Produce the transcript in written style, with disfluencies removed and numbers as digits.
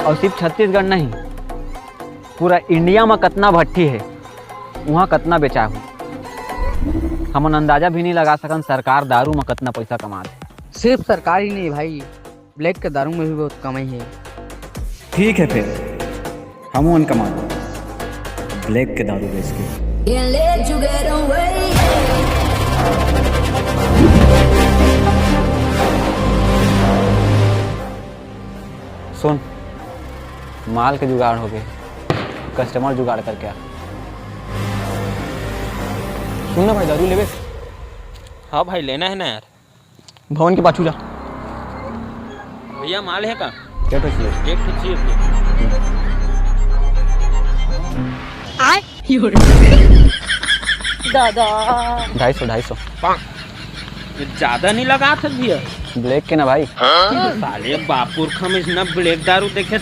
और सिर्फ छत्तीसगढ़ नहीं, पूरा इंडिया में कतना भट्ठी है, वहाँ कतना बेचा हो, हमन अंदाजा भी नहीं लगा सकन सरकार दारू में कतना पैसा कमा दे। सिर्फ सरकार ही नहीं भाई, ब्लैक के दारू में भी बहुत कमाई है। ठीक है फिर हम उन कमा ब्लैक के दारू बेच के। सुन, माल के जुगाड़ हो गए, कस्टमर जुगाड़ करके आ। सुन ना भाई, दारू लेवे? हाँ भाई लेना है ना यार। भवन के पाछू जा। भैया माल है का? क्या तो चाहिए? एक तो चाहिए भैया। दादा 250 ये ज्यादा नहीं लगा था भैया? ब्लैक के ना भाई। साले बापुर खम इतना ब्लैक दारू देखे